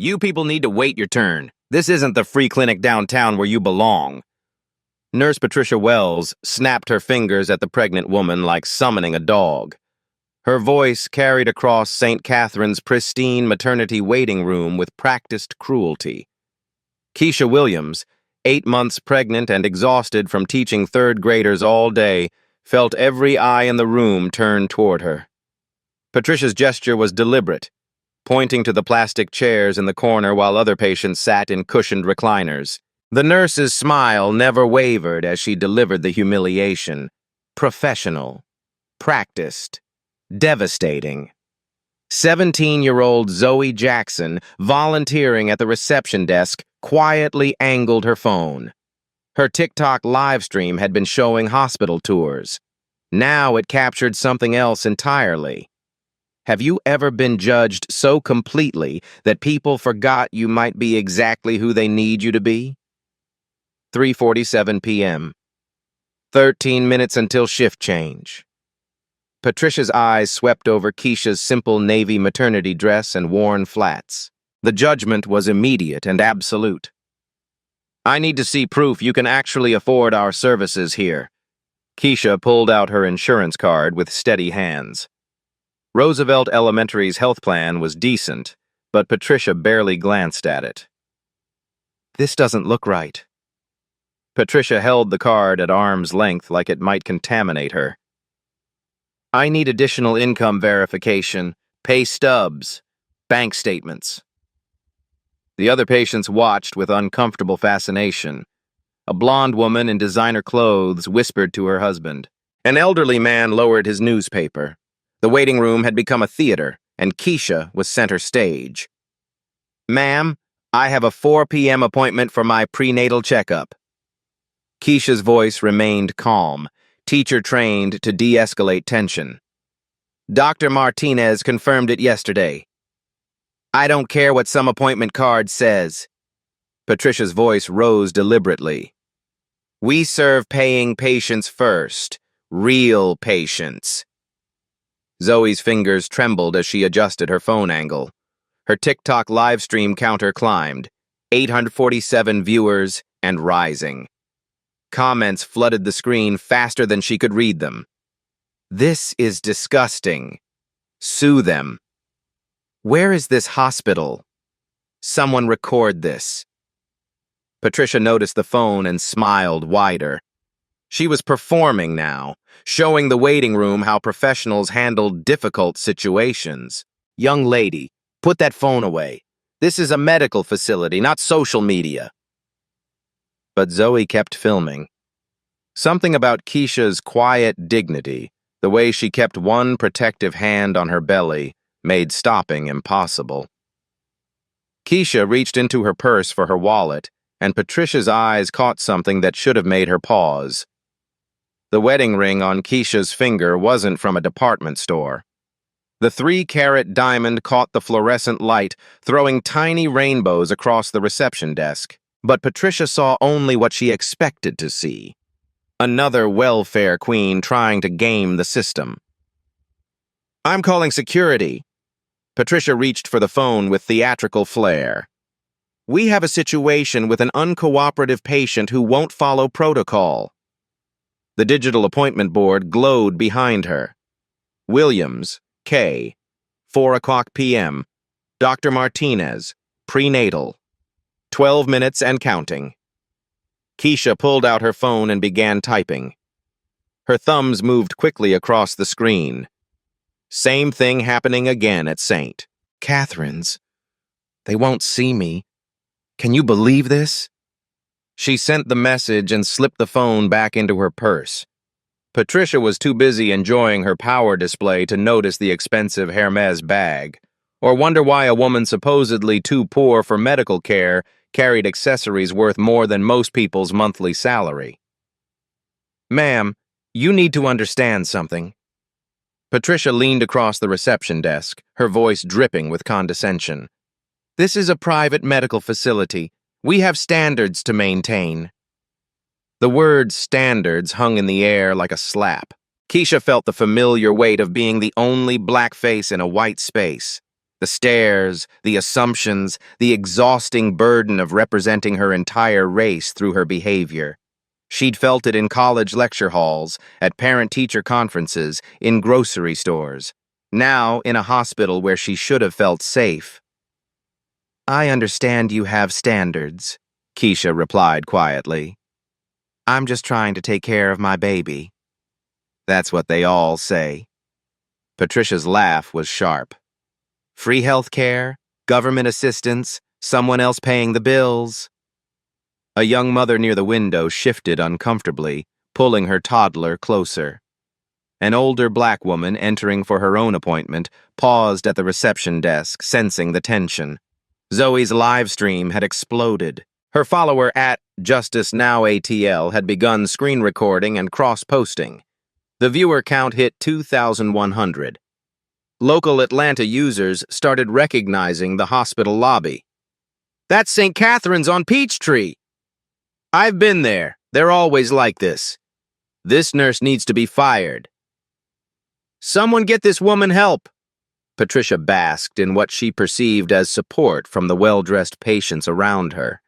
You people need to wait your turn. This isn't the free clinic downtown where you belong. Nurse Patricia Wells snapped her fingers at the pregnant woman like summoning a dog. Her voice carried across St. Catherine's pristine maternity waiting room with practiced cruelty. Keisha Williams, 8 months pregnant and exhausted from teaching third graders all day, felt every eye in the room turn toward her. Patricia's gesture was deliberate, pointing to the plastic chairs in the corner while other patients sat in cushioned recliners. The nurse's smile never wavered as she delivered the humiliation. Professional, practiced, devastating. 17-year-old Zoe Jackson, volunteering at the reception desk, quietly angled her phone. Her TikTok live stream had been showing hospital tours. Now it captured something else entirely. Have you ever been judged so completely that people forgot you might be exactly who they need you to be? 3:47 p.m. 13 minutes until shift change. Patricia's eyes swept over Keisha's simple navy maternity dress and worn flats. The judgment was immediate and absolute. I need to see proof you can actually afford our services here. Keisha pulled out her insurance card with steady hands. Roosevelt Elementary's health plan was decent, but Patricia barely glanced at it. This doesn't look right. Patricia held the card at arm's length like it might contaminate her. I need additional income verification, pay stubs, bank statements. The other patients watched with uncomfortable fascination. A blonde woman in designer clothes whispered to her husband. An elderly man lowered his newspaper. The waiting room had become a theater, and Keisha was center stage. Ma'am, I have a 4 p.m. appointment for my prenatal checkup. Keisha's voice remained calm, teacher-trained to de-escalate tension. Dr. Martinez confirmed it yesterday. I don't care what some appointment card says. Patricia's voice rose deliberately. We serve paying patients first, real patients. Zoe's fingers trembled as she adjusted her phone angle. Her TikTok livestream counter climbed, 847 viewers and rising. Comments flooded the screen faster than she could read them. This is disgusting. Sue them. Where is this hospital? Someone record this. Patricia noticed the phone and smiled wider. She was performing now, showing the waiting room how professionals handled difficult situations. Young lady, put that phone away. This is a medical facility, not social media. But Zoe kept filming. Something about Keisha's quiet dignity, the way she kept one protective hand on her belly, made stopping impossible. Keisha reached into her purse for her wallet, and Patricia's eyes caught something that should have made her pause. The wedding ring on Keisha's finger wasn't from a department store. The 3-carat diamond caught the fluorescent light, throwing tiny rainbows across the reception desk. But Patricia saw only what she expected to see. Another welfare queen trying to game the system. I'm calling security. Patricia reached for the phone with theatrical flair. We have a situation with an uncooperative patient who won't follow protocol. The digital appointment board glowed behind her. Williams, K. 4:00 p.m. Dr. Martinez, prenatal. 12 minutes and counting. Keisha pulled out her phone and began typing. Her thumbs moved quickly across the screen. Same thing happening again at St. Catherine's. They won't see me. Can you believe this? She sent the message and slipped the phone back into her purse. Patricia was too busy enjoying her power display to notice the expensive Hermes bag, or wonder why a woman supposedly too poor for medical care carried accessories worth more than most people's monthly salary. Ma'am, you need to understand something. Patricia leaned across the reception desk, her voice dripping with condescension. This is a private medical facility. We have standards to maintain. The word standards hung in the air like a slap. Keisha felt the familiar weight of being the only black face in a white space. The stares, the assumptions, the exhausting burden of representing her entire race through her behavior. She'd felt it in college lecture halls, at parent-teacher conferences, in grocery stores. Now, in a hospital where she should have felt safe. "I understand you have standards," Keisha replied quietly. "I'm just trying to take care of my baby." That's what they all say. Patricia's laugh was sharp. Free health care, government assistance, someone else paying the bills. A young mother near the window shifted uncomfortably, pulling her toddler closer. An older black woman, entering for her own appointment, paused at the reception desk, sensing the tension. Zoe's live stream had exploded. Her follower at Justice Now ATL had begun screen recording and cross-posting. The viewer count hit 2,100. Local Atlanta users started recognizing the hospital lobby. "That's St. Catherine's on Peachtree. I've been there. They're always like this. This nurse needs to be fired. Someone get this woman help." Patricia basked in what she perceived as support from the well-dressed patients around her.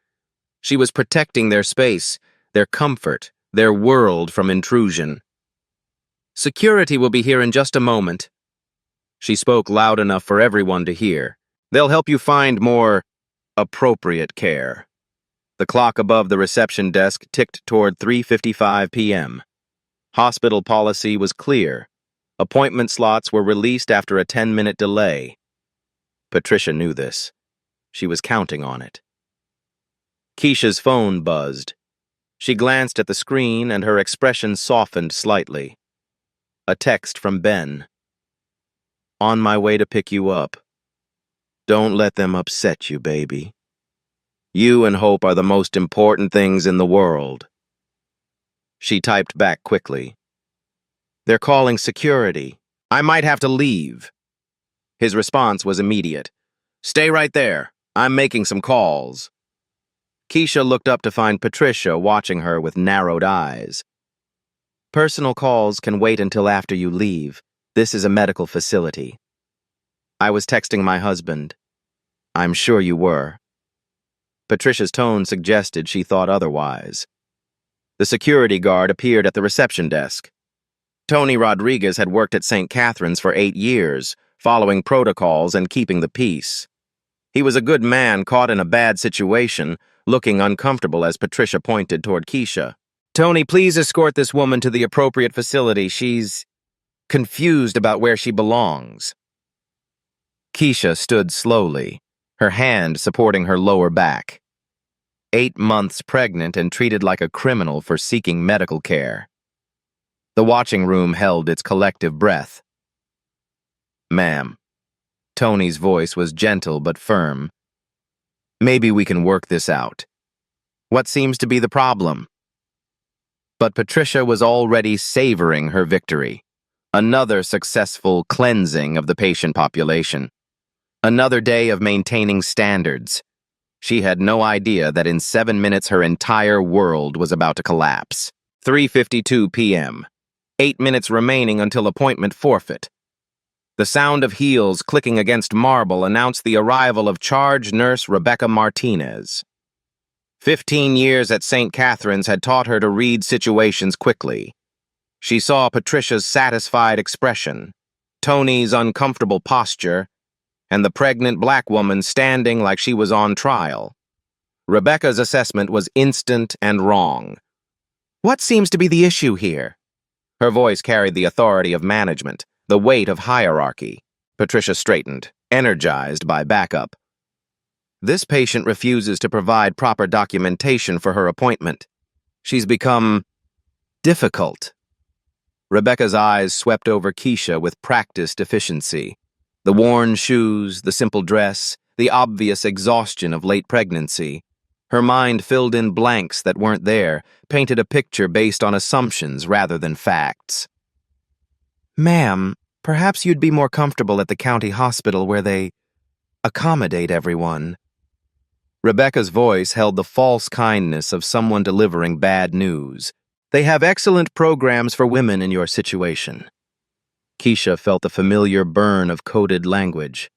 She was protecting their space, their comfort, their world from intrusion. "Security will be here in just a moment." She spoke loud enough for everyone to hear. "They'll help you find more appropriate care." The clock above the reception desk ticked toward 3:55 p.m. Hospital policy was clear. Appointment slots were released after a 10-minute delay. Patricia knew this. She was counting on it. Keisha's phone buzzed. She glanced at the screen and her expression softened slightly. A text from Ben. "On my way to pick you up. Don't let them upset you, baby. You and Hope are the most important things in the world." She typed back quickly. "They're calling security. I might have to leave." His response was immediate. "Stay right there. I'm making some calls." Keisha looked up to find Patricia watching her with narrowed eyes. "Personal calls can wait until after you leave. This is a medical facility." "I was texting my husband." "I'm sure you were." Patricia's tone suggested she thought otherwise. The security guard appeared at the reception desk. Tony Rodriguez had worked at St. Catherine's for 8 years, following protocols and keeping the peace. He was a good man caught in a bad situation, looking uncomfortable as Patricia pointed toward Keisha. "Tony, please escort this woman to the appropriate facility. She's confused about where she belongs." Keisha stood slowly, her hand supporting her lower back. 8 months pregnant and treated like a criminal for seeking medical care. The watching room held its collective breath. "Ma'am." Tony's voice was gentle but firm. "Maybe we can work this out. What seems to be the problem?" But Patricia was already savoring her victory. Another successful cleansing of the patient population. Another day of maintaining standards. She had no idea that in 7 minutes her entire world was about to collapse. 3:52 p.m. 8 minutes remaining until appointment forfeit. The sound of heels clicking against marble announced the arrival of charge nurse Rebecca Martinez. 15 years at St. Catherine's had taught her to read situations quickly. She saw Patricia's satisfied expression, Tony's uncomfortable posture, and the pregnant black woman standing like she was on trial. Rebecca's assessment was instant and wrong. "What seems to be the issue here?" Her voice carried the authority of management, the weight of hierarchy. Patricia straightened, energized by backup. "This patient refuses to provide proper documentation for her appointment. She's become difficult." Rebecca's eyes swept over Keisha with practiced efficiency. The worn shoes, the simple dress, the obvious exhaustion of late pregnancy. Her mind filled in blanks that weren't there, painted a picture based on assumptions rather than facts. "Ma'am, perhaps you'd be more comfortable at the county hospital where they accommodate everyone." Rebecca's voice held the false kindness of someone delivering bad news. "They have excellent programs for women in your situation." Keisha felt the familiar burn of coded language.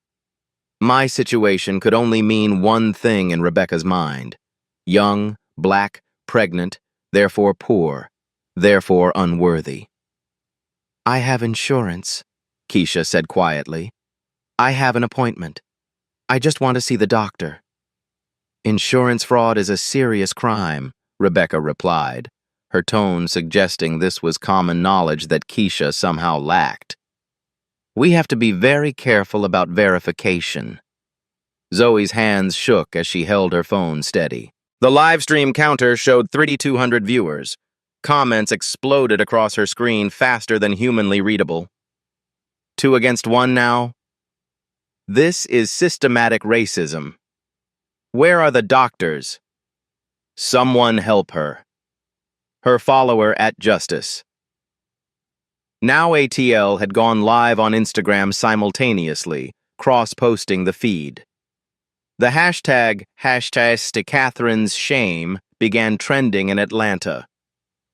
My situation could only mean one thing in Rebecca's mind. Young, black, pregnant, therefore poor, therefore unworthy. I have insurance, Keisha said quietly. I have an appointment. I just want to see the doctor. Insurance fraud is a serious crime, Rebecca replied, her tone suggesting this was common knowledge that Keisha somehow lacked. We have to be very careful about verification. Zoe's hands shook as she held her phone steady. The live stream counter showed 3,200 viewers. Comments exploded across her screen faster than humanly readable. 2 against 1 now? This is systematic racism. Where are the doctors? Someone help her. Her follower at Justice. Now ATL had gone live on Instagram simultaneously, cross-posting the feed. The hashtag #Catherine's Shame began trending in Atlanta.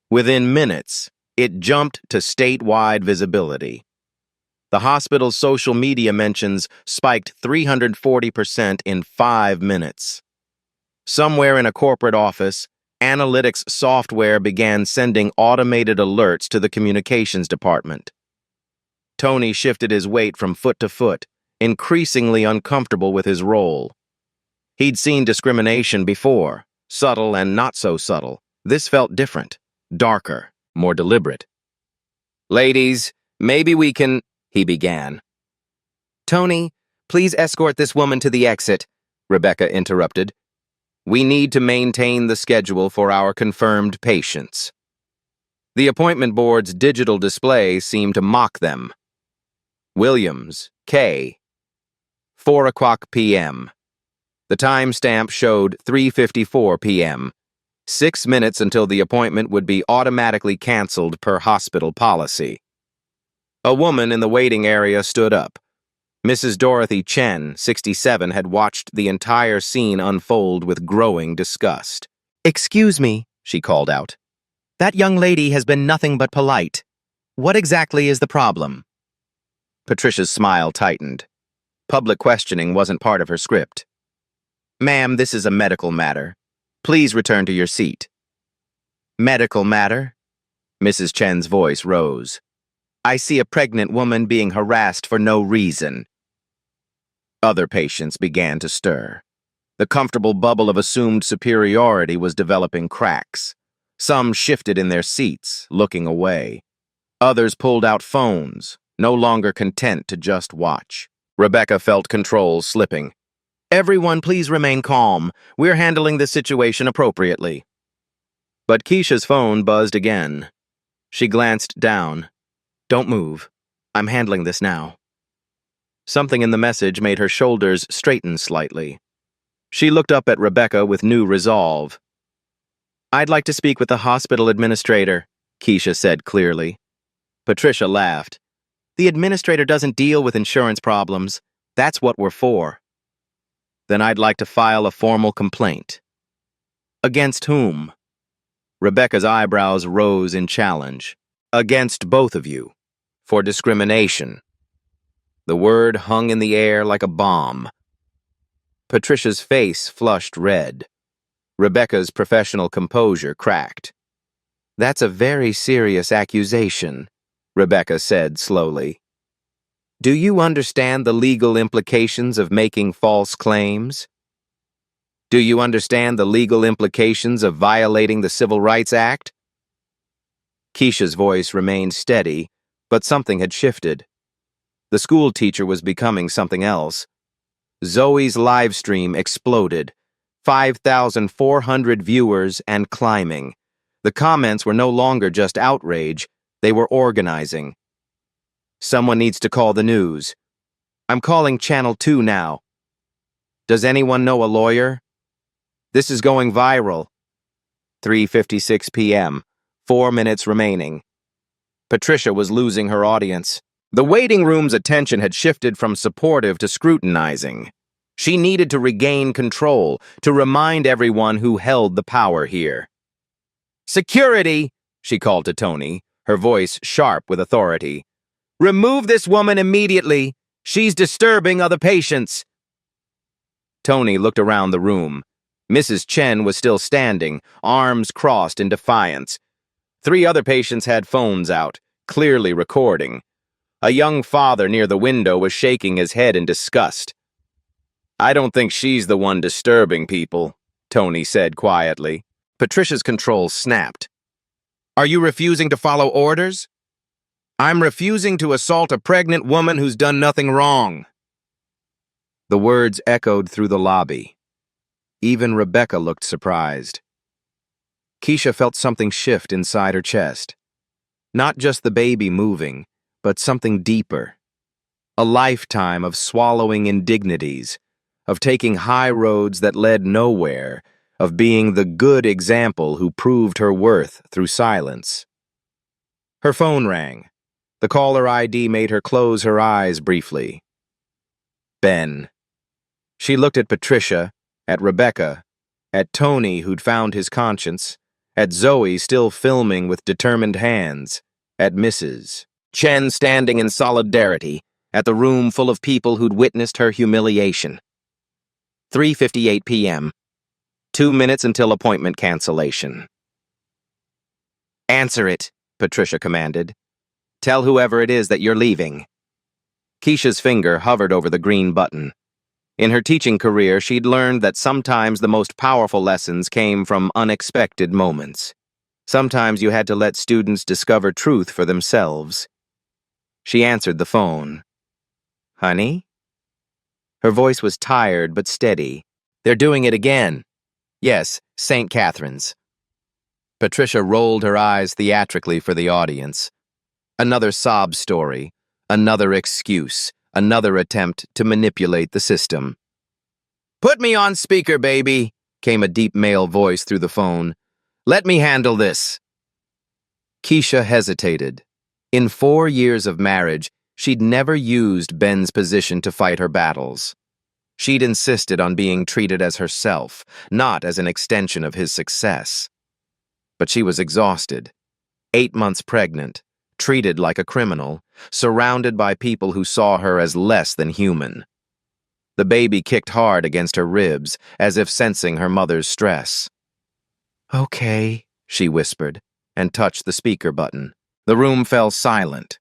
Within minutes, it jumped to statewide visibility. The hospital's social media mentions spiked 340% in 5 minutes. Somewhere in a corporate office, analytics software began sending automated alerts to the communications department. Tony shifted his weight from foot to foot, increasingly uncomfortable with his role. He'd seen discrimination before, subtle and not so subtle. This felt different, darker, more deliberate. Ladies, maybe we can, he began. Tony, please escort this woman to the exit, Rebecca interrupted. We need to maintain the schedule for our confirmed patients. The appointment board's digital display seemed to mock them. Williams, K. 4:00 p.m. The timestamp showed 3:54 p.m., 6 minutes until the appointment would be automatically canceled per hospital policy. A woman in the waiting area stood up. Mrs. Dorothy Chen, 67, had watched the entire scene unfold with growing disgust. Excuse me, she called out. That young lady has been nothing but polite. What exactly is the problem? Patricia's smile tightened. Public questioning wasn't part of her script. Ma'am, this is a medical matter. Please return to your seat. Medical matter? Mrs. Chen's voice rose. I see a pregnant woman being harassed for no reason. Other patients began to stir. The comfortable bubble of assumed superiority was developing cracks. Some shifted in their seats, looking away. Others pulled out phones, no longer content to just watch. Rebecca felt control slipping. Everyone, please remain calm. We're handling this situation appropriately. But Keisha's phone buzzed again. She glanced down. Don't move. I'm handling this now. Something in the message made her shoulders straighten slightly. She looked up at Rebecca with new resolve. I'd like to speak with the hospital administrator, Keisha said clearly. Patricia laughed. The administrator doesn't deal with insurance problems. That's what we're for. Then I'd like to file a formal complaint. Against whom? Rebecca's eyebrows rose in challenge. Against both of you. For discrimination. The word hung in the air like a bomb. Patricia's face flushed red. Rebecca's professional composure cracked. That's a very serious accusation, Rebecca said slowly. Do you understand the legal implications of making false claims? Do you understand the legal implications of violating the Civil Rights Act? Keisha's voice remained steady, but something had shifted. The school teacher was becoming something else. Zoe's live stream exploded. 5,400 viewers and climbing. The comments were no longer just outrage, they were organizing. Someone needs to call the news. I'm calling Channel 2 now. Does anyone know a lawyer? This is going viral. 3:56 p.m., 4 minutes remaining. Patricia was losing her audience. The waiting room's attention had shifted from supportive to scrutinizing. She needed to regain control, to remind everyone who held the power here. Security, she called to Tony, her voice sharp with authority. Remove this woman immediately. She's disturbing other patients. Tony looked around the room. Mrs. Chen was still standing, arms crossed in defiance. 3 other patients had phones out, clearly recording. A young father near the window was shaking his head in disgust. "I don't think she's the one disturbing people," Tony said quietly. Patricia's controls snapped. "Are you refusing to follow orders?" "I'm refusing to assault a pregnant woman who's done nothing wrong." The words echoed through the lobby. Even Rebecca looked surprised. Keisha felt something shift inside her chest. Not just the baby moving, but something deeper. A lifetime of swallowing indignities, of taking high roads that led nowhere, of being the good example who proved her worth through silence. Her phone rang. The caller ID made her close her eyes briefly. Ben. She looked at Patricia, at Rebecca, at Tony, who'd found his conscience, at Zoe still filming with determined hands, at Mrs. Chen standing in solidarity, at the room full of people who'd witnessed her humiliation. 3:58 p.m. 2 minutes until appointment cancellation. "Answer it," Patricia commanded. "Tell whoever it is that you're leaving." Keisha's finger hovered over the green button. In her teaching career, she'd learned that sometimes the most powerful lessons came from unexpected moments. Sometimes you had to let students discover truth for themselves. She answered the phone. "Honey?" Her voice was tired but steady. "They're doing it again." "Yes, St. Catherine's." Patricia rolled her eyes theatrically for the audience. Another sob story, another excuse, another attempt to manipulate the system. "Put me on speaker, baby," came a deep male voice through the phone. "Let me handle this." Keisha hesitated. In 4 years of marriage, she'd never used Ben's position to fight her battles. She'd insisted on being treated as herself, not as an extension of his success. But she was exhausted. 8 months pregnant, treated like a criminal, surrounded by people who saw her as less than human. The baby kicked hard against her ribs, as if sensing her mother's stress. "Okay," she whispered, and touched the speaker button. The room fell silent.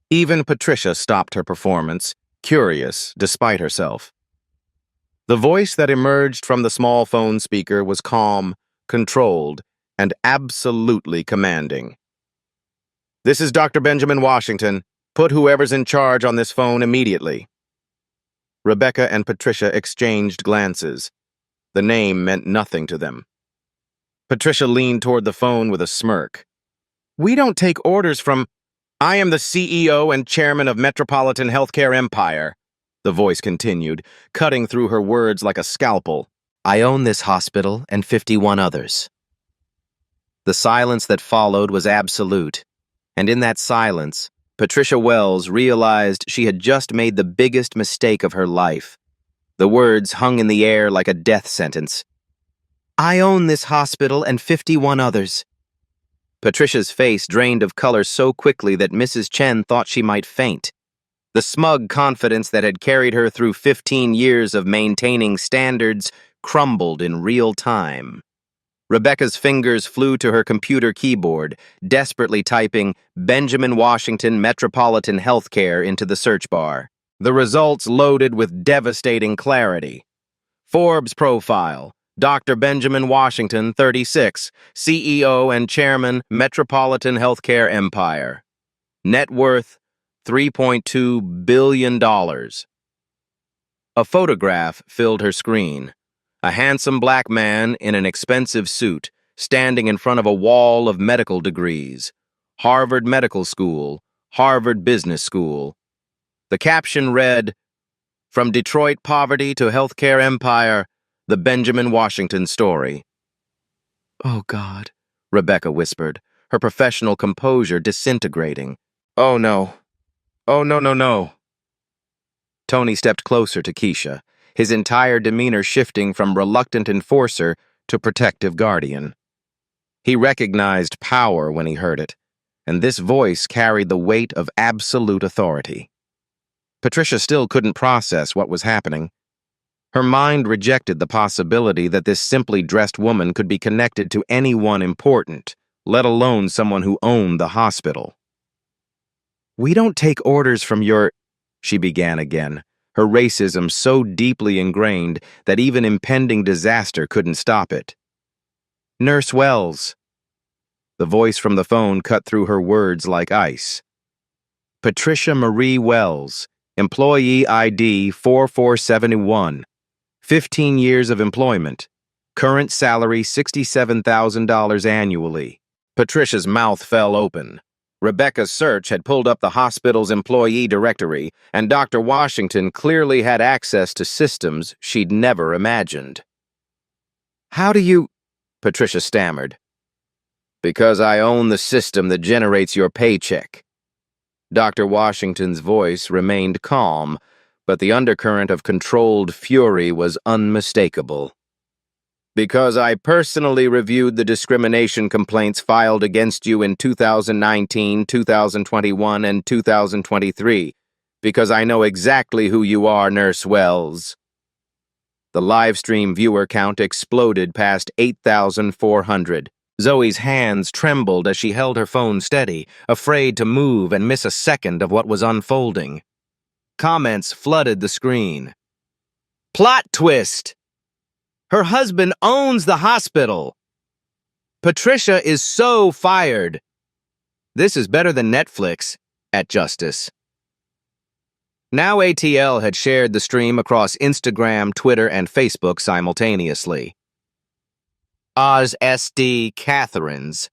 Even Patricia stopped her performance, curious despite herself. The voice that emerged from the small phone speaker was calm, controlled, and absolutely commanding. "This is Dr. Benjamin Washington. Put whoever's in charge on this phone immediately." Rebecca and Patricia exchanged glances. The name meant nothing to them. Patricia leaned toward the phone with a smirk. "We don't take orders from—" "I am the CEO and chairman of Metropolitan Healthcare Empire," the voice continued, cutting through her words like a scalpel. "I own this hospital and 51 others." The silence that followed was absolute, and in that silence, Patricia Wells realized she had just made the biggest mistake of her life. The words hung in the air like a death sentence. "I own this hospital and 51 others." Patricia's face drained of color so quickly that Mrs. Chen thought she might faint. The smug confidence that had carried her through 15 years of maintaining standards crumbled in real time. Rebecca's fingers flew to her computer keyboard, desperately typing Benjamin Washington Metropolitan Healthcare into the search bar. The results loaded with devastating clarity. Forbes profile: Dr. Benjamin Washington, 36, CEO and Chairman, Metropolitan Healthcare Empire. Net worth, $3.2 billion. A photograph filled her screen. A handsome black man in an expensive suit, standing in front of a wall of medical degrees. Harvard Medical School, Harvard Business School. The caption read, "From Detroit poverty to healthcare empire, the Benjamin Washington story." "Oh, God," Rebecca whispered, her professional composure disintegrating. "Oh, no. Oh, no, no, no." Tony stepped closer to Keisha, his entire demeanor shifting from reluctant enforcer to protective guardian. He recognized power when he heard it, and this voice carried the weight of absolute authority. Patricia still couldn't process what was happening. Her mind rejected the possibility that this simply dressed woman could be connected to anyone important, let alone someone who owned the hospital. "We don't take orders from your—" she began again, her racism so deeply ingrained that even impending disaster couldn't stop it. "Nurse Wells." The voice from the phone cut through her words like ice. "Patricia Marie Wells, employee ID 4471. 15 years of employment. Current salary $67,000 annually." Patricia's mouth fell open. Rebecca's search had pulled up the hospital's employee directory, and Dr. Washington clearly had access to systems she'd never imagined. "How do you—" Patricia stammered. "Because I own the system that generates your paycheck." Dr. Washington's voice remained calm, but the undercurrent of controlled fury was unmistakable. "Because I personally reviewed the discrimination complaints filed against you in 2019, 2021, and 2023. Because I know exactly who you are, Nurse Wells." The livestream viewer count exploded past 8,400. Zoe's hands trembled as she held her phone steady, afraid to move and miss a second of what was unfolding. Comments flooded the screen. "Plot twist! Her husband owns the hospital! Patricia is so fired! This is better than Netflix at Justice." Now ATL had shared the stream across Instagram, Twitter, and Facebook simultaneously. Oz SD Catherine's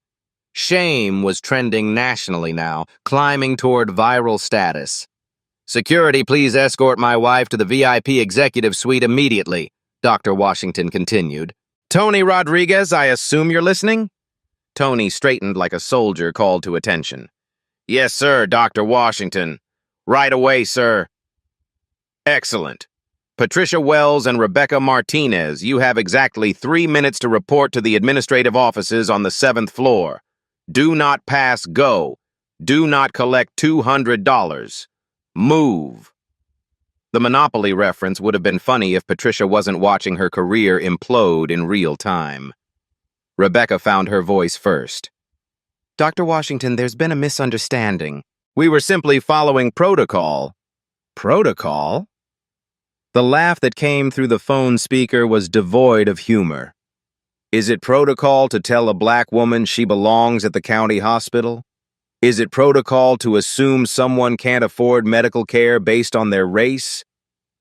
shame was trending nationally now, climbing toward viral status. "Security, please escort my wife to the VIP executive suite immediately," Dr. Washington continued. "Tony Rodriguez, I assume you're listening?" Tony straightened like a soldier called to attention. "Yes, sir, Dr. Washington. Right away, sir." "Excellent. Patricia Wells and Rebecca Martinez, you have exactly 3 minutes to report to the administrative offices on the 7th floor. Do not pass go. Do not collect $200. Move." The Monopoly reference would have been funny if Patricia wasn't watching her career implode in real time. Rebecca found her voice first. "Dr. Washington, there's been a misunderstanding. We were simply following protocol." "Protocol?" The laugh that came through the phone speaker was devoid of humor. "Is it protocol to tell a black woman she belongs at the county hospital? Is it protocol to assume someone can't afford medical care based on their race?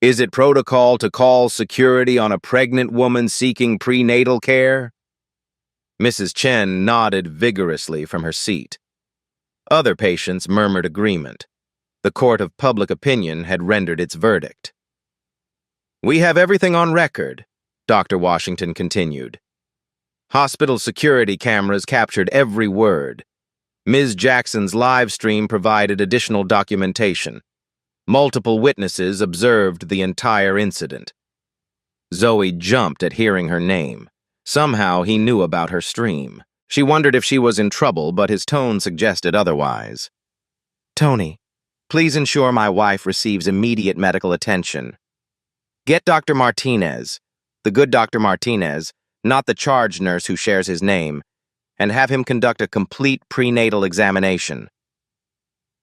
Is it protocol to call security on a pregnant woman seeking prenatal care?" Mrs. Chen nodded vigorously from her seat. Other patients murmured agreement. The court of public opinion had rendered its verdict. "We have everything on record," Dr. Washington continued. "Hospital security cameras captured every word. Ms. Jackson's live stream provided additional documentation. Multiple witnesses observed the entire incident." Zoe jumped at hearing her name. Somehow he knew about her stream. She wondered if she was in trouble, but his tone suggested otherwise. "Tony, please ensure my wife receives immediate medical attention. Get Dr. Martinez, the good Dr. Martinez, not the charge nurse who shares his name, and have him conduct a complete prenatal examination."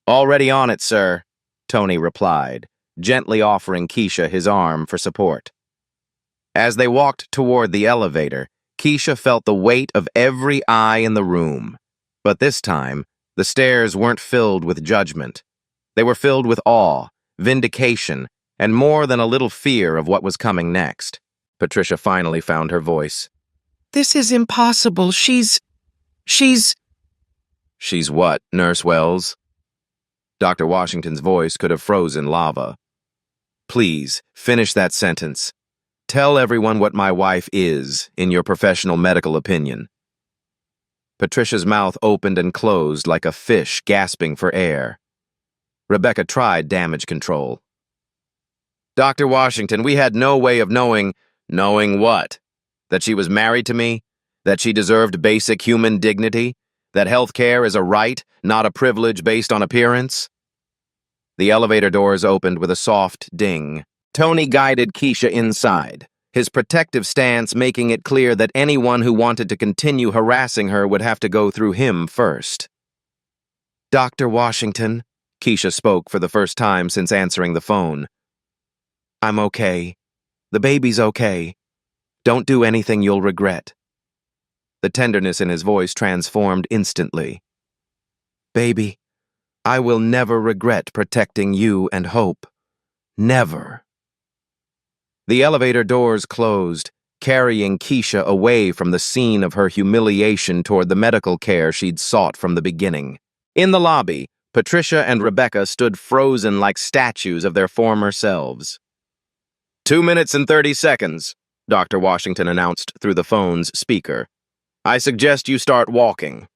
"Already on it, sir," Tony replied, gently offering Keisha his arm for support. As they walked toward the elevator, Keisha felt the weight of every eye in the room. But this time, the stairs weren't filled with judgment. They were filled with awe, vindication, and more than a little fear of what was coming next. Patricia finally found her voice. "This is impossible. She's... "She's what, Nurse Wells?" Dr. Washington's voice could have frozen lava. "Please, finish that sentence. Tell everyone what my wife is, in your professional medical opinion." Patricia's mouth opened and closed like a fish gasping for air. Rebecca tried damage control. "Dr. Washington, we had no way of knowing—" "Knowing what? That she was married to me? That she deserved basic human dignity? That health care is a right, not a privilege based on appearance?" The elevator doors opened with a soft ding. Tony guided Keisha inside, his protective stance making it clear that anyone who wanted to continue harassing her would have to go through him first. "Dr. Washington," Keisha spoke for the first time since answering the phone. "I'm okay. The baby's okay. Don't do anything you'll regret." The tenderness in his voice transformed instantly. "Baby, I will never regret protecting you and Hope. Never." The elevator doors closed, carrying Keisha away from the scene of her humiliation toward the medical care she'd sought from the beginning. In the lobby, Patricia and Rebecca stood frozen like statues of their former selves. 2 minutes and 30 seconds, Dr. Washington announced through the phone's speaker. "I suggest you start walking."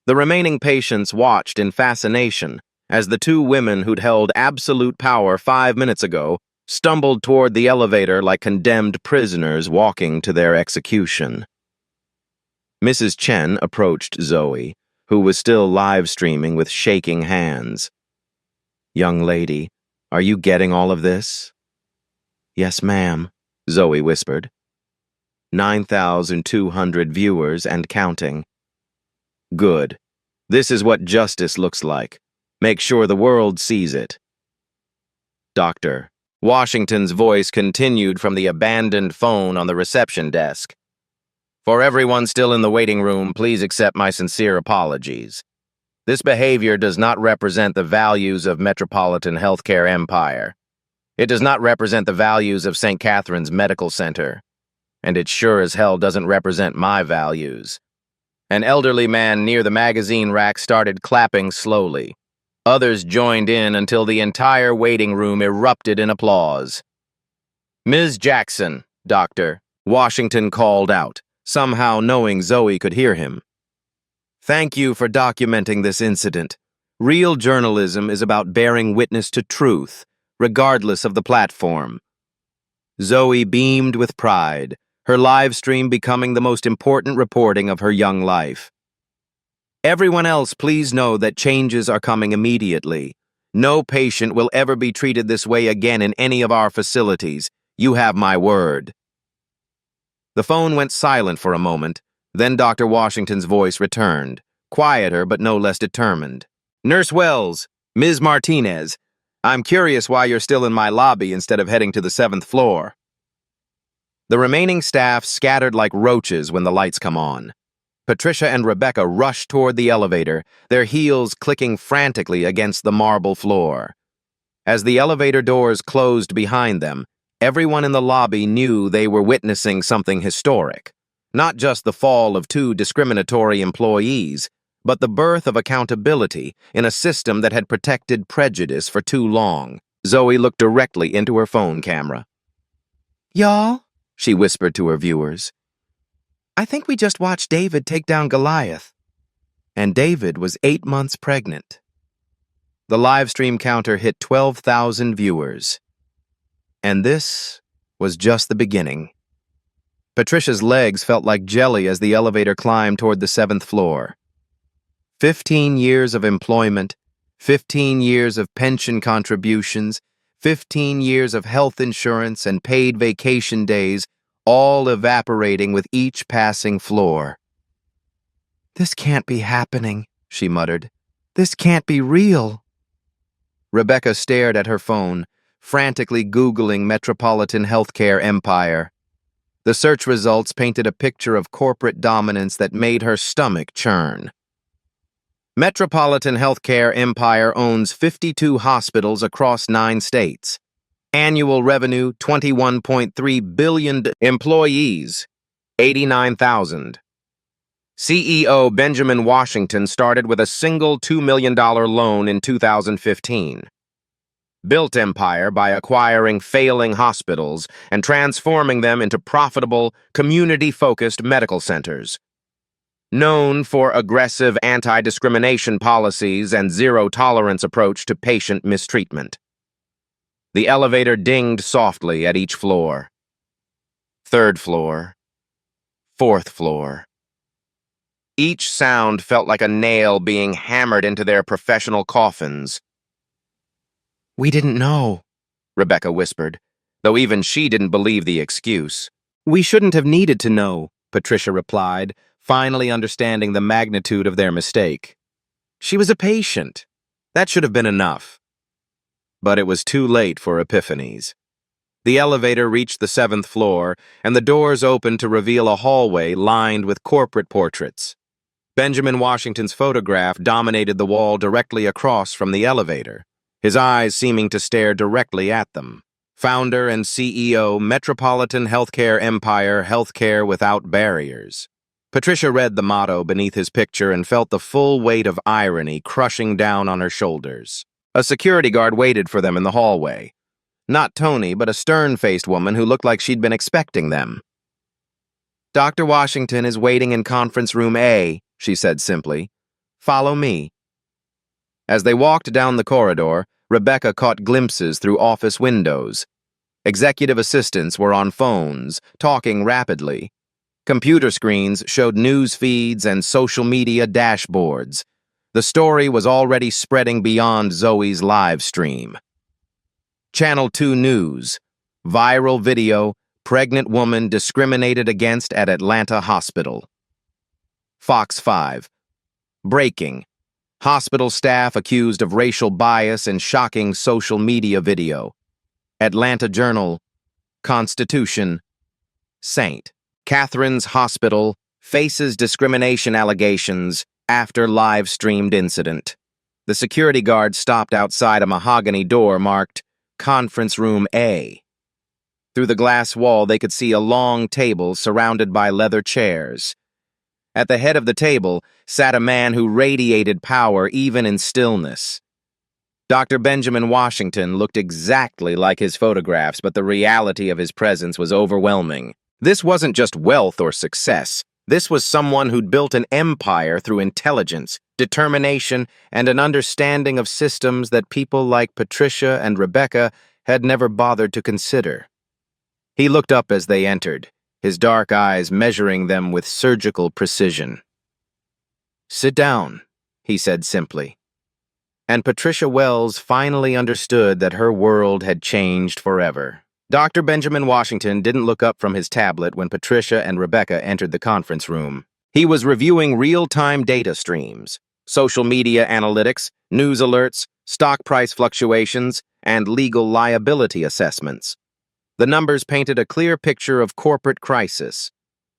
The remaining patients watched in fascination as the two women who'd held absolute power 5 minutes ago stumbled toward the elevator like condemned prisoners walking to their execution. Mrs. Chen approached Zoe, who was still live streaming with shaking hands. "Young lady, are you getting all of this?" "Yes, ma'am," Zoe whispered. 9,200 viewers and counting. "Good. This is what justice looks like. Make sure the world sees it." Dr. Washington's voice continued from the abandoned phone on the reception desk. "For everyone still in the waiting room, please accept my sincere apologies. This behavior does not represent the values of Metropolitan Healthcare Empire. It does not represent the values of St. Catherine's Medical Center. And it sure as hell doesn't represent my values." An elderly man near the magazine rack started clapping slowly. Others joined in until the entire waiting room erupted in applause. "Ms. Jackson, Doctor," Washington called out, somehow knowing Zoe could hear him. "Thank you for documenting this incident. Real journalism is about bearing witness to truth, regardless of the platform." Zoe beamed with pride, her live stream becoming the most important reporting of her young life. "Everyone else, please know that changes are coming immediately. No patient will ever be treated this way again in any of our facilities. You have my word." The phone went silent for a moment, then Dr. Washington's voice returned, quieter but no less determined. "Nurse Wells, Ms. Martinez, I'm curious why you're still in my lobby instead of heading to the 7th floor." The remaining staff scattered like roaches when the lights come on. Patricia and Rebecca rushed toward the elevator, their heels clicking frantically against the marble floor. As the elevator doors closed behind them, everyone in the lobby knew they were witnessing something historic. Not just the fall of two discriminatory employees, but the birth of accountability in a system that had protected prejudice for too long. Zoe looked directly into her phone camera. "Y'all," she whispered to her viewers, "I think we just watched David take down Goliath." And David was 8 months pregnant. The live stream counter hit 12,000 viewers. And this was just the beginning. Patricia's legs felt like jelly as the elevator climbed toward the 7th floor. 15 years of employment, 15 years of pension contributions, 15 years of health insurance and paid vacation days, all evaporating with each passing floor. "This can't be happening," she muttered. "This can't be real." Rebecca stared at her phone, frantically Googling Metropolitan Healthcare Empire. The search results painted a picture of corporate dominance that made her stomach churn. Metropolitan Healthcare Empire owns 52 hospitals across 9 states. Annual revenue, $21.3 billion. Employees, 89,000. CEO Benjamin Washington started with a single $2 million loan in 2015. Built empire by acquiring failing hospitals and transforming them into profitable, community-focused medical centers. Known for aggressive anti-discrimination policies and zero-tolerance approach to patient mistreatment. The elevator dinged softly at each floor. 3rd floor. 4th floor. Each sound felt like a nail being hammered into their professional coffins. "We didn't know," Rebecca whispered, though even she didn't believe the excuse. We shouldn't have needed to know, Patricia replied, finally understanding the magnitude of their mistake. She was a patient. That should have been enough. But it was too late for epiphanies. The elevator reached the 7th floor, and the doors opened to reveal a hallway lined with corporate portraits. Benjamin Washington's photograph dominated the wall directly across from the elevator, his eyes seeming to stare directly at them. Founder and CEO, Metropolitan Healthcare Empire, Healthcare Without Barriers. Patricia read the motto beneath his picture and felt the full weight of irony crushing down on her shoulders. A security guard waited for them in the hallway. Not Tony, but a stern-faced woman who looked like she'd been expecting them. Dr. Washington is waiting in conference room A, she said simply. Follow me. As they walked down the corridor, Rebecca caught glimpses through office windows. Executive assistants were on phones, talking rapidly. Computer screens showed news feeds and social media dashboards. The story was already spreading beyond Zoe's live stream. Channel 2 News. Viral video, pregnant woman discriminated against at Atlanta hospital. Fox 5. Breaking. Hospital staff accused of racial bias in shocking social media video. Atlanta Journal. Constitution. St. Catherine's Hospital faces discrimination allegations after live-streamed incident. The security guard stopped outside a mahogany door marked Conference Room A. Through the glass wall, they could see a long table surrounded by leather chairs. At the head of the table sat a man who radiated power even in stillness. Dr. Benjamin Washington looked exactly like his photographs, but the reality of his presence was overwhelming. This wasn't just wealth or success. This was someone who'd built an empire through intelligence, determination, and an understanding of systems that people like Patricia and Rebecca had never bothered to consider. He looked up as they entered, his dark eyes measuring them with surgical precision. "Sit down," he said simply. And Patricia Wells finally understood that her world had changed forever. Dr. Benjamin Washington didn't look up from his tablet when Patricia and Rebecca entered the conference room. He was reviewing real-time data streams, social media analytics, news alerts, stock price fluctuations, and legal liability assessments. The numbers painted a clear picture of corporate crisis.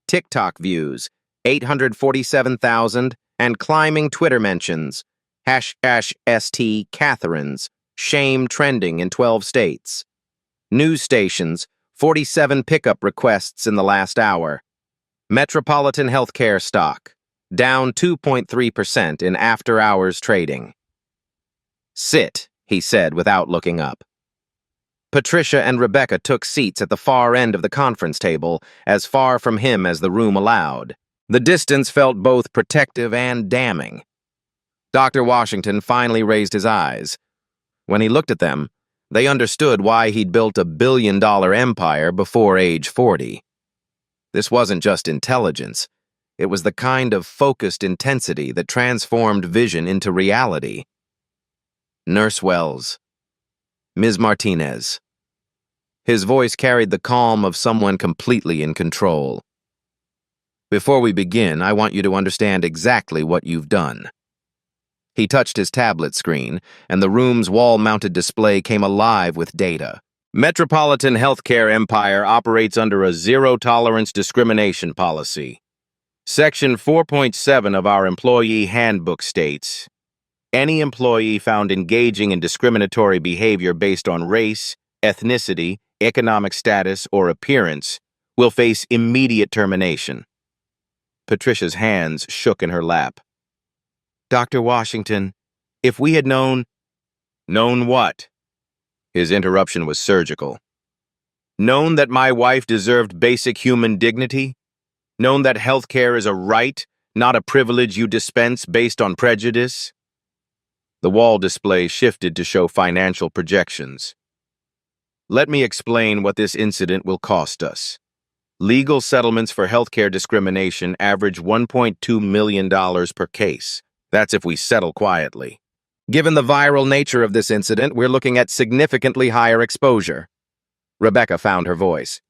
TikTok views, 847,000, and climbing Twitter mentions, #ST Catherine's, shame trending in 12 states. News stations, 47 pickup requests in the last hour. Metropolitan Healthcare stock, down 2.3% in after-hours trading. "Sit," he said without looking up. Patricia and Rebecca took seats at the far end of the conference table, as far from him as the room allowed. The distance felt both protective and damning. Dr. Washington finally raised his eyes. When he looked at them, they understood why he'd built a billion-dollar empire before age 40. This wasn't just intelligence. It was the kind of focused intensity that transformed vision into reality. Nurse Wells. Ms. Martinez. His voice carried the calm of someone completely in control. Before we begin, I want you to understand exactly what you've done. He touched his tablet screen, and the room's wall-mounted display came alive with data. Metropolitan Healthcare Empire operates under a zero-tolerance discrimination policy. Section 4.7 of our employee handbook states, any employee found engaging in discriminatory behavior based on race, ethnicity, economic status, or appearance will face immediate termination. Patricia's hands shook in her lap. Dr. Washington, if we had known... Known what? His interruption was surgical. Known that my wife deserved basic human dignity? Known that healthcare is a right, not a privilege you dispense based on prejudice? The wall display shifted to show financial projections. Let me explain what this incident will cost us. Legal settlements for healthcare discrimination average $1.2 million per case. That's if we settle quietly. Given the viral nature of this incident, we're looking at significantly higher exposure. Rebecca found her voice.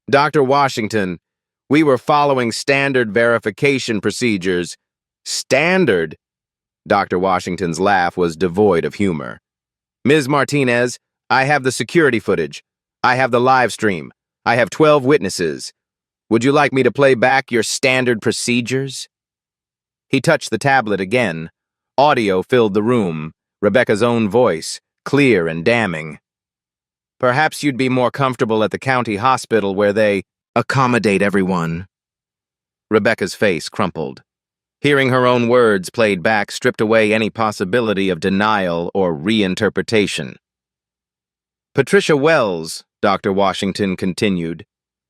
Dr. Washington, we were following standard verification procedures. Standard? Dr. Washington's laugh was devoid of humor. Ms. Martinez, I have the security footage. I have the live stream. I have 12 witnesses. Would you like me to play back your standard procedures? He touched the tablet again. Audio filled the room, Rebecca's own voice, clear and damning. Perhaps you'd be more comfortable at the county hospital where they accommodate everyone. Rebecca's face crumpled. Hearing her own words played back stripped away any possibility of denial or reinterpretation. Patricia Wells, Dr. Washington continued,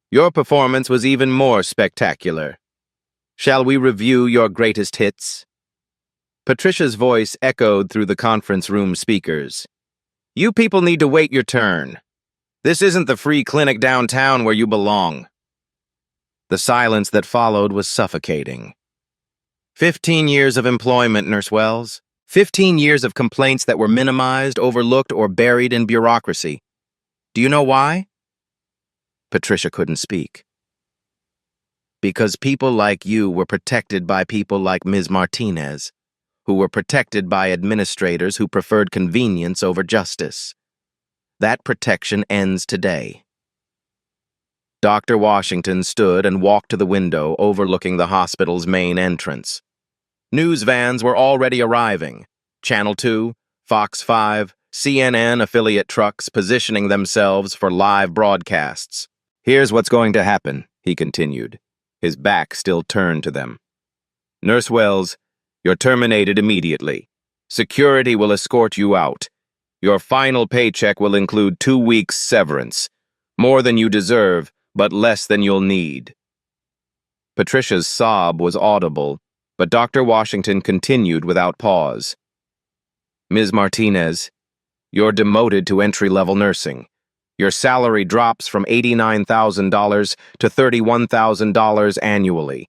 your performance was even more spectacular. Shall we review your greatest hits? Patricia's voice echoed through the conference room speakers. You people need to wait your turn. This isn't the free clinic downtown where you belong. The silence that followed was suffocating. 15 years of employment, Nurse Wells. 15 years of complaints that were minimized, overlooked, or buried in bureaucracy. Do you know why? Patricia couldn't speak. Because people like you were protected by people like Ms. Martinez, who were protected by administrators who preferred convenience over justice. That protection ends today. Dr. Washington stood and walked to the window overlooking the hospital's main entrance. News vans were already arriving. Channel 2, Fox 5, CNN affiliate trucks positioning themselves for live broadcasts. Here's what's going to happen, he continued, his back still turned to them. Nurse Wells, you're terminated immediately. Security will escort you out. Your final paycheck will include 2 weeks' severance. More than you deserve, but less than you'll need. Patricia's sob was audible, but Dr. Washington continued without pause. Ms. Martinez, you're demoted to entry-level nursing. Your salary drops from $89,000 to $31,000 annually.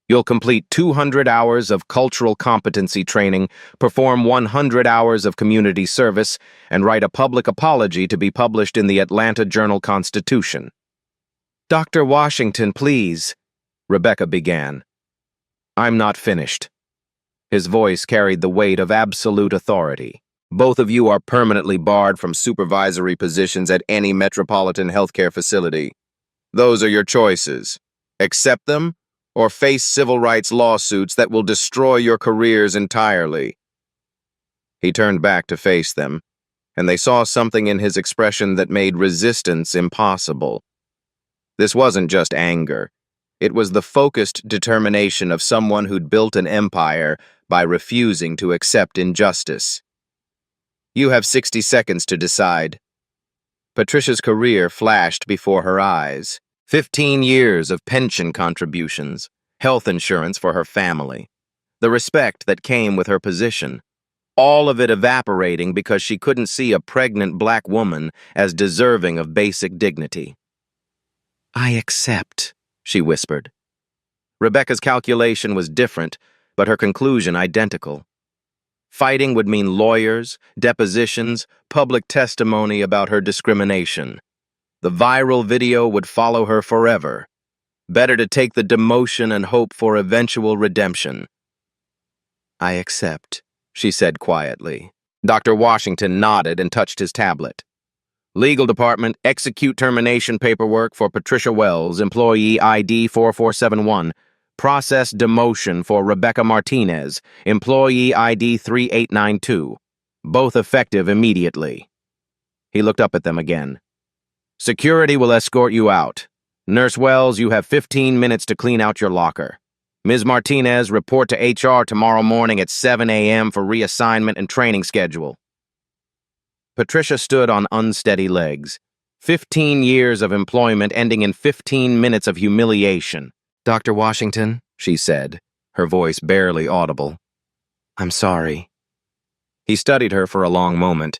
You'll complete 200 hours of cultural competency training, perform 100 hours of community service, and write a public apology to be published in the Atlanta Journal-Constitution. Dr. Washington, please, Rebecca began. I'm not finished. His voice carried the weight of absolute authority. Both of you are permanently barred from supervisory positions at any metropolitan healthcare facility. Those are your choices. Accept them, or face civil rights lawsuits that will destroy your careers entirely. He turned back to face them, and they saw something in his expression that made resistance impossible. This wasn't just anger. It was the focused determination of someone who'd built an empire by refusing to accept injustice. You have 60 seconds to decide. Patricia's career flashed before her eyes. 15 years of pension contributions, health insurance for her family, the respect that came with her position, all of it evaporating because she couldn't see a pregnant black woman as deserving of basic dignity. I accept, she whispered. Rebecca's calculation was different, but her conclusion identical. Fighting would mean lawyers, depositions, public testimony about her discrimination. The viral video would follow her forever. Better to take the demotion and hope for eventual redemption. I accept, she said quietly. Dr. Washington nodded and touched his tablet. Legal Department, execute termination paperwork for Patricia Wells, employee ID 4471. Process demotion for Rebecca Martinez, employee ID 3892. Both effective immediately. He looked up at them again. Security will escort you out. Nurse Wells, you have 15 minutes to clean out your locker. Ms. Martinez, report to HR tomorrow morning at 7 a.m. for reassignment and training schedule. Patricia stood on unsteady legs. 15 years of employment ending in 15 minutes of humiliation. Dr. Washington, she said, her voice barely audible. I'm sorry. He studied her for a long moment.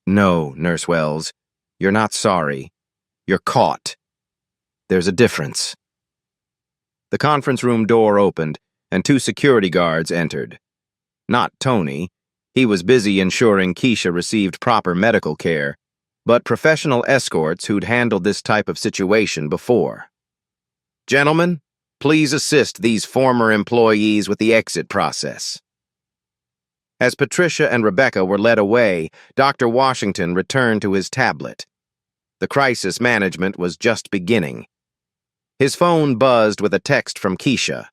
No, Nurse Wells, you're not sorry. You're caught. There's a difference. The conference room door opened, and 2 security guards entered. Not Tony. He was busy ensuring Keisha received proper medical care, but professional escorts who'd handled this type of situation before. Gentlemen, please assist these former employees with the exit process. As Patricia and Rebecca were led away, Dr. Washington returned to his tablet. The crisis management was just beginning. His phone buzzed with a text from Keisha.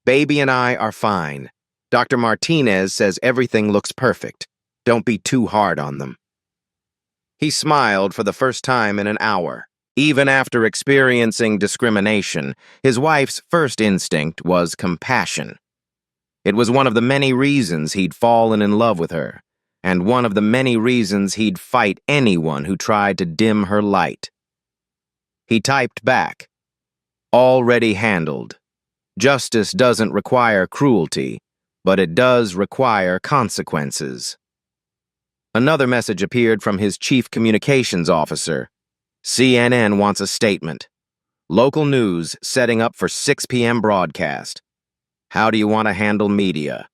"Baby and I are fine. Dr. Martinez says everything looks perfect. Don't be too hard on them." He smiled for the first time in an hour. Even after experiencing discrimination, his wife's first instinct was compassion. It was one of the many reasons he'd fallen in love with her, and one of the many reasons he'd fight anyone who tried to dim her light. He typed back, "Already handled. Justice doesn't require cruelty, but it does require consequences." Another message appeared from his chief communications officer. "CNN wants a statement. Local news setting up for 6 p.m. broadcast. How do you want to handle media?"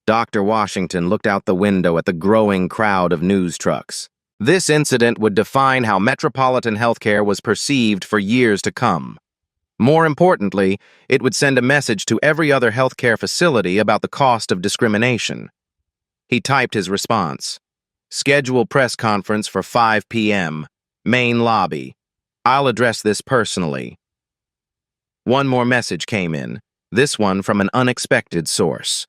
Dr. Washington looked out the window at the growing crowd of news trucks. This incident would define how metropolitan healthcare was perceived for years to come. More importantly, it would send a message to every other healthcare facility about the cost of discrimination. He typed his response. "Schedule press conference for 5 p.m. Main lobby. I'll address this personally." One more message came in, this one from an unexpected source.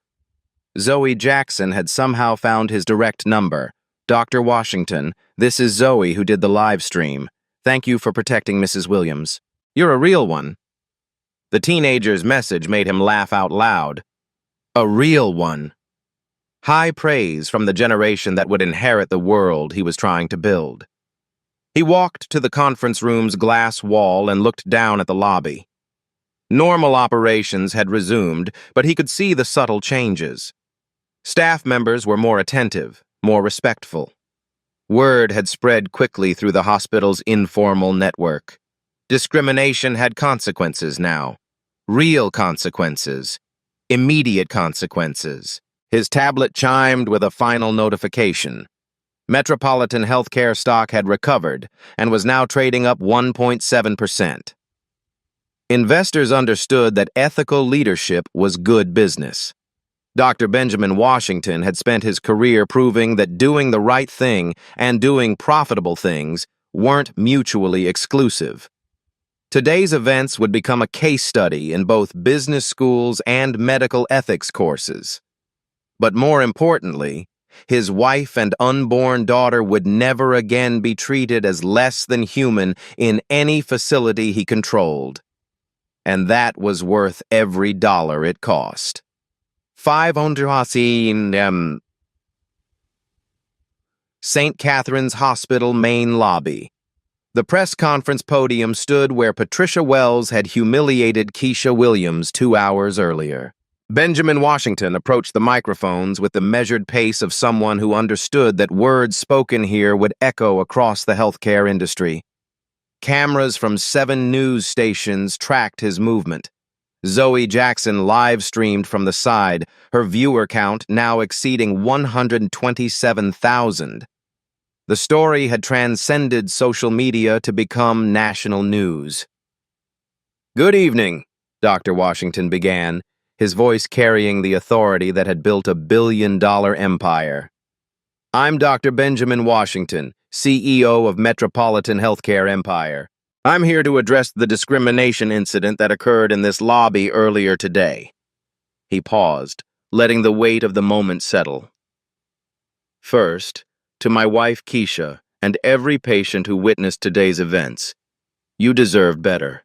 Zoe Jackson had somehow found his direct number. "Dr. Washington, this is Zoe who did the live stream. Thank you for protecting Mrs. Williams. You're a real one." The teenager's message made him laugh out loud. A real one. High praise from the generation that would inherit the world he was trying to build. He walked to the conference room's glass wall and looked down at the lobby. Normal operations had resumed, but he could see the subtle changes. Staff members were more attentive, more respectful. Word had spread quickly through the hospital's informal network. Discrimination had consequences now. Real consequences. Immediate consequences. His tablet chimed with a final notification. Metropolitan Healthcare stock had recovered and was now trading up 1.7%. Investors understood that ethical leadership was good business. Dr. Benjamin Washington had spent his career proving that doing the right thing and doing profitable things weren't mutually exclusive. Today's events would become a case study in both business schools and medical ethics courses. But more importantly, his wife and unborn daughter would never again be treated as less than human in any facility he controlled. And that was worth every dollar it cost. 500 in St. Catherine's Hospital main lobby. The press conference podium stood where Patricia Wells had humiliated Keisha Williams 2 hours earlier. Benjamin Washington approached the microphones with the measured pace of someone who understood that words spoken here would echo across the healthcare industry. Cameras from 7 news stations tracked his movement. Zoe Jackson live-streamed from the side, her viewer count now exceeding 127,000. The story had transcended social media to become national news. "Good evening," Dr. Washington began, his voice carrying the authority that had built a billion-dollar empire. "I'm Dr. Benjamin Washington, CEO of Metropolitan Healthcare Empire. I'm here to address the discrimination incident that occurred in this lobby earlier today." He paused, letting the weight of the moment settle. "First, to my wife Keisha and every patient who witnessed today's events, you deserve better.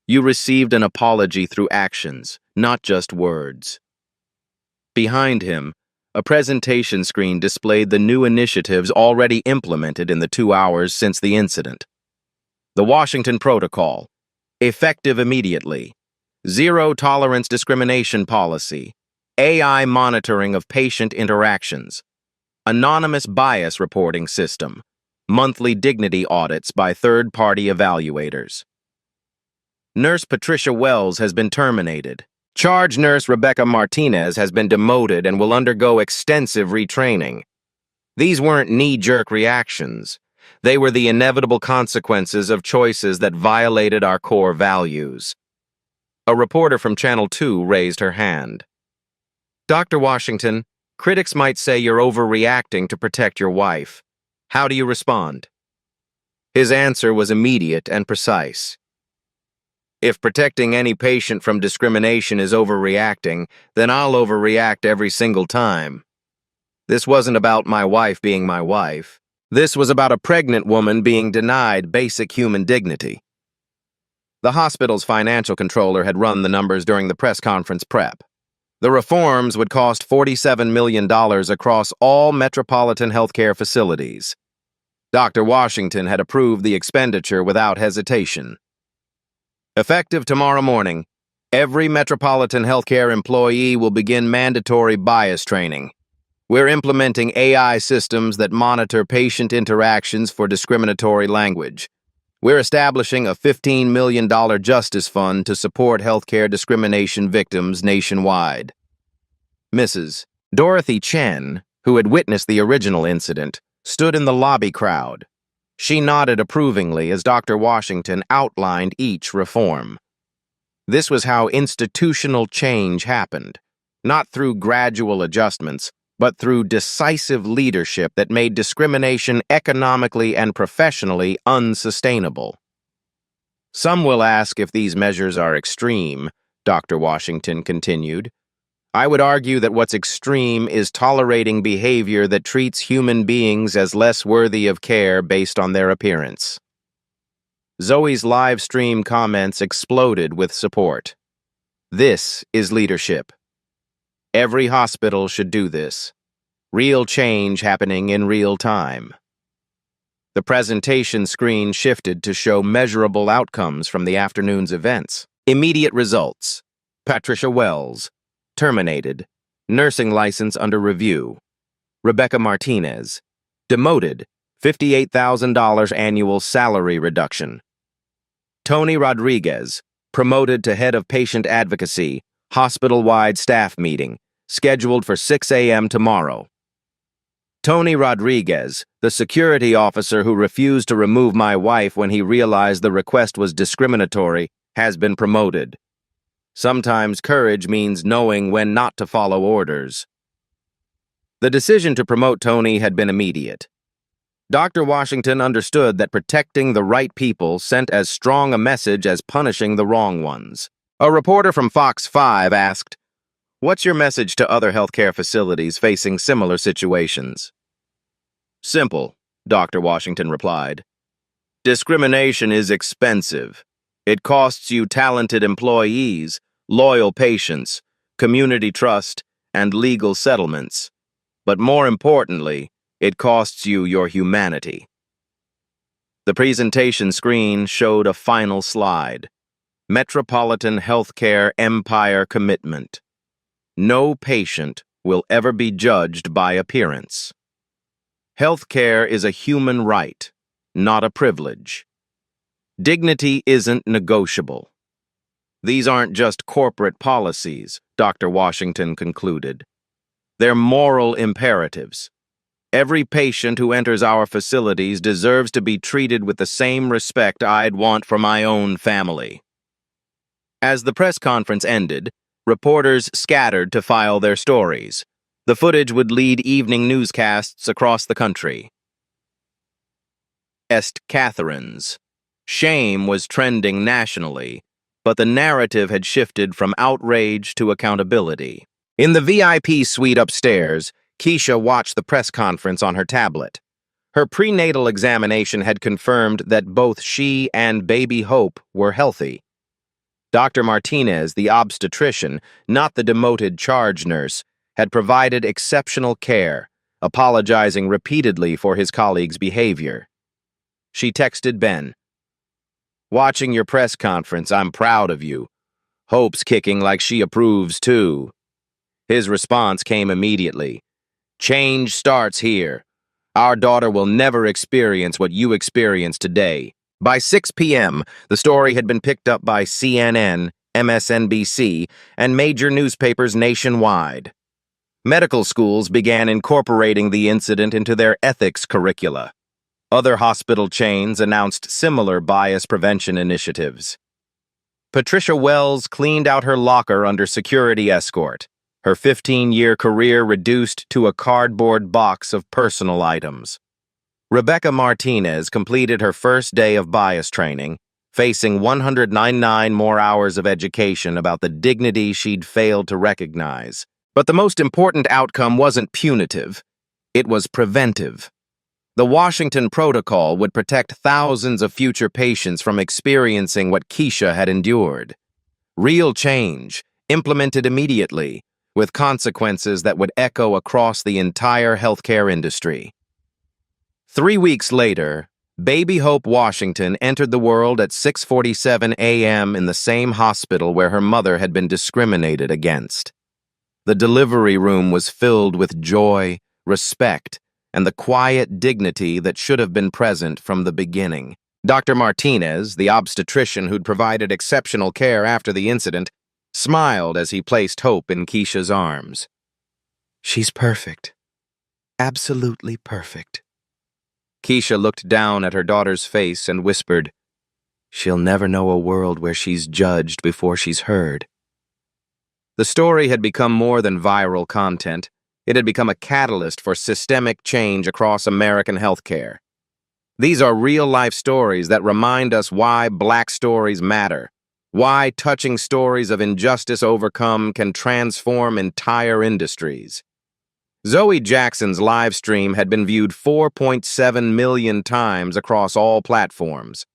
You received an apology through actions, not just words." Behind him, a presentation screen displayed the new initiatives already implemented in the 2 hours since the incident. The Washington Protocol, effective immediately. Zero-tolerance discrimination policy. AI monitoring of patient interactions. Anonymous bias reporting system. Monthly dignity audits by third-party evaluators. Nurse Patricia Wells has been terminated. Charge nurse Rebecca Martinez has been demoted and will undergo extensive retraining. These weren't knee-jerk reactions. They were the inevitable consequences of choices that violated our core values. A reporter from Channel 2 raised her hand. Dr. Washington, critics might say you're overreacting to protect your wife. How do you respond? His answer was immediate and precise. If protecting any patient from discrimination is overreacting, then I'll overreact every single time. This wasn't about my wife being my wife. This was about a pregnant woman being denied basic human dignity. The hospital's financial controller had run the numbers during the press conference prep. The reforms would cost $47 million across all metropolitan healthcare facilities. Dr. Washington had approved the expenditure without hesitation. Effective tomorrow morning, every metropolitan healthcare employee will begin mandatory bias training. We're implementing AI systems that monitor patient interactions for discriminatory language. We're establishing a $15 million justice fund to support healthcare discrimination victims nationwide. Mrs. Dorothy Chen, who had witnessed the original incident, stood in the lobby crowd. She nodded approvingly as Dr. Washington outlined each reform. This was how institutional change happened, not through gradual adjustments, but through decisive leadership that made discrimination economically and professionally unsustainable. Some will ask if these measures are extreme, Dr. Washington continued. I would argue that what's extreme is tolerating behavior that treats human beings as less worthy of care based on their appearance. Zoe's live stream comments exploded with support. This is leadership. Every hospital should do this. Real change happening in real time. The presentation screen shifted to show measurable outcomes from the afternoon's events. Immediate results. Patricia Wells, terminated. Nursing license under review. Rebecca Martinez, demoted. $58,000 annual salary reduction. Tony Rodriguez, promoted to head of patient advocacy, hospital-wide staff meeting, scheduled for 6 a.m. tomorrow. Tony Rodriguez, the security officer who refused to remove my wife when he realized the request was discriminatory, has been promoted. Sometimes courage means knowing when not to follow orders. The decision to promote Tony had been immediate. Dr. Washington understood that protecting the right people sent as strong a message as punishing the wrong ones. A reporter from Fox 5 asked, "What's your message to other healthcare facilities facing similar situations?" Simple, Dr. Washington replied. Discrimination is expensive. It costs you talented employees, loyal patients, community trust, and legal settlements. But more importantly, it costs you your humanity. The presentation screen showed a final slide. Metropolitan Healthcare Empire Commitment. No patient will ever be judged by appearance. Healthcare is a human right, not a privilege. Dignity isn't negotiable. These aren't just corporate policies, Dr. Washington concluded. They're moral imperatives. Every patient who enters our facilities deserves to be treated with the same respect I'd want for my own family. As the press conference ended, reporters scattered to file their stories. The footage would lead evening newscasts across the country. Est Catherine's. Shame was trending nationally, but the narrative had shifted from outrage to accountability. In the VIP suite upstairs, Keisha watched the press conference on her tablet. Her prenatal examination had confirmed that both she and baby Hope were healthy. Dr. Martinez, the obstetrician, not the demoted charge nurse, had provided exceptional care, apologizing repeatedly for his colleague's behavior. She texted Ben, "Watching your press conference, I'm proud of you. Hope's kicking like she approves, too." His response came immediately. "Change starts here. Our daughter will never experience what you experienced today." By 6 p.m., the story had been picked up by CNN, MSNBC, and major newspapers nationwide. Medical schools began incorporating the incident into their ethics curricula. Other hospital chains announced similar bias prevention initiatives. Patricia Wells cleaned out her locker under security escort, her 15-year career reduced to a cardboard box of personal items. Rebecca Martinez completed her first day of bias training, facing 199 more hours of education about the dignity she'd failed to recognize. But the most important outcome wasn't punitive, it was preventive. The Washington Protocol would protect thousands of future patients from experiencing what Keisha had endured. Real change, implemented immediately, with consequences that would echo across the entire healthcare industry. 3 weeks later, baby Hope Washington entered the world at 6:47 a.m. in the same hospital where her mother had been discriminated against. The delivery room was filled with joy, respect, and the quiet dignity that should have been present from the beginning. Dr. Martinez, the obstetrician who'd provided exceptional care after the incident, smiled as he placed Hope in Keisha's arms. "She's perfect. Absolutely perfect." Keisha looked down at her daughter's face and whispered, "She'll never know a world where she's judged before she's heard." The story had become more than viral content. It had become a catalyst for systemic change across American healthcare. These are real-life stories that remind us why Black stories matter, why touching stories of injustice overcome can transform entire industries. Zoe Jackson's live stream had been viewed 4.7 million times across all platforms.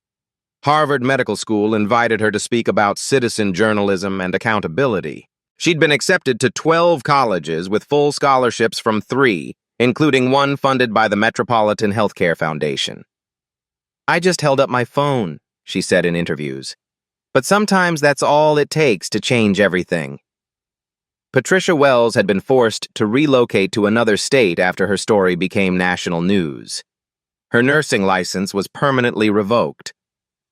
Harvard Medical School invited her to speak about citizen journalism and accountability. She'd been accepted to 12 colleges with full scholarships from 3, including one funded by the Metropolitan Healthcare Foundation. "I just held up my phone," she said in interviews. "But sometimes that's all it takes to change everything." Patricia Wells had been forced to relocate to another state after her story became national news. Her nursing license was permanently revoked.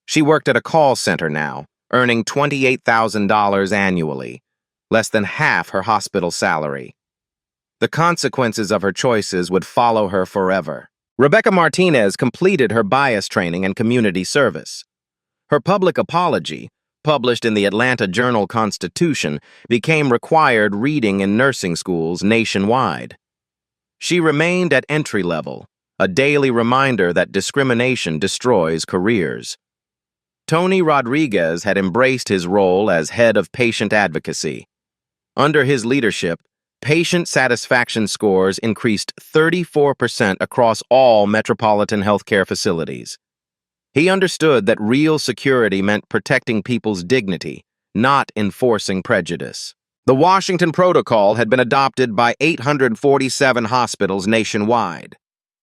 She worked at a call center now, earning $28,000 annually, less than half her hospital salary. The consequences of her choices would follow her forever. Rebecca Martinez completed her bias training and community service. Her public apology, published in the Atlanta Journal-Constitution, became required reading in nursing schools nationwide. She remained at entry level, a daily reminder that discrimination destroys careers. Tony Rodriguez had embraced his role as head of patient advocacy. Under his leadership, patient satisfaction scores increased 34% across all metropolitan healthcare facilities. He understood that real security meant protecting people's dignity, not enforcing prejudice. The Washington Protocol had been adopted by 847 hospitals nationwide.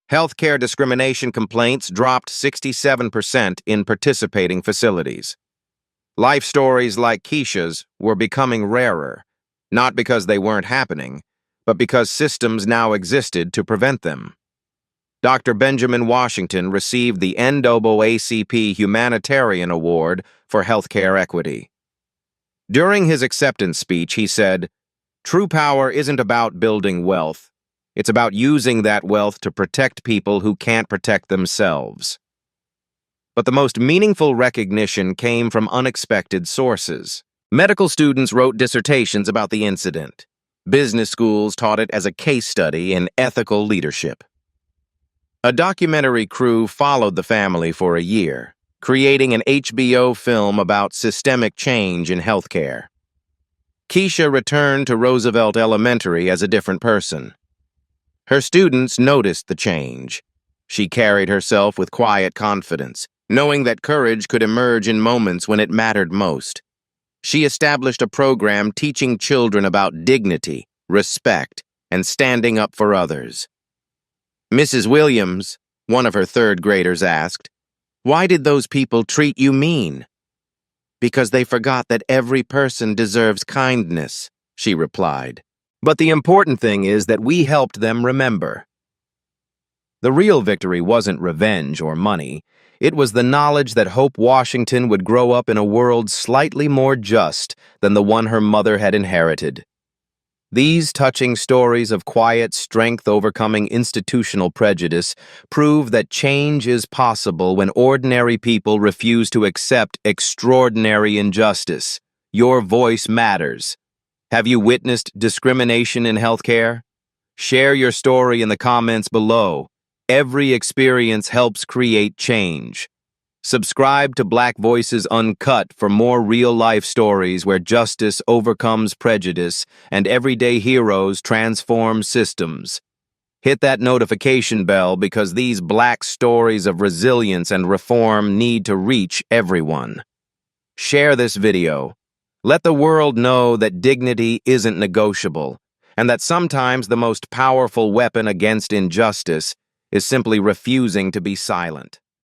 Healthcare discrimination complaints dropped 67% in participating facilities. Life stories like Keisha's were becoming rarer, not because they weren't happening, but because systems now existed to prevent them. Dr. Benjamin Washington received the NAACP Humanitarian Award for Healthcare Equity. During his acceptance speech, he said, "True power isn't about building wealth. It's about using that wealth to protect people who can't protect themselves." But the most meaningful recognition came from unexpected sources. Medical students wrote dissertations about the incident. Business schools taught it as a case study in ethical leadership. A documentary crew followed the family for a year, creating an HBO film about systemic change in healthcare. Keisha returned to Roosevelt Elementary as a different person. Her students noticed the change. She carried herself with quiet confidence, knowing that courage could emerge in moments when it mattered most. She established a program teaching children about dignity, respect, and standing up for others. Mrs. Williams, one of her third graders, asked, "Why did those people treat you mean?" "Because they forgot that every person deserves kindness," she replied. But the important thing is that we helped them remember. The real victory wasn't revenge or money. It was the knowledge that Hope Washington would grow up in a world slightly more just than the one her mother had inherited. These touching stories of quiet strength overcoming institutional prejudice prove that change is possible when ordinary people refuse to accept extraordinary injustice. Your voice matters. Have you witnessed discrimination in healthcare? Share your story in the comments below. Every experience helps create change. Subscribe to Black Voices Uncut for more real-life stories where justice overcomes prejudice and everyday heroes transform systems. Hit that notification bell because these Black stories of resilience and reform need to reach everyone. Share this video. Let the world know that dignity isn't negotiable, and that sometimes the most powerful weapon against injustice is simply refusing to be silent.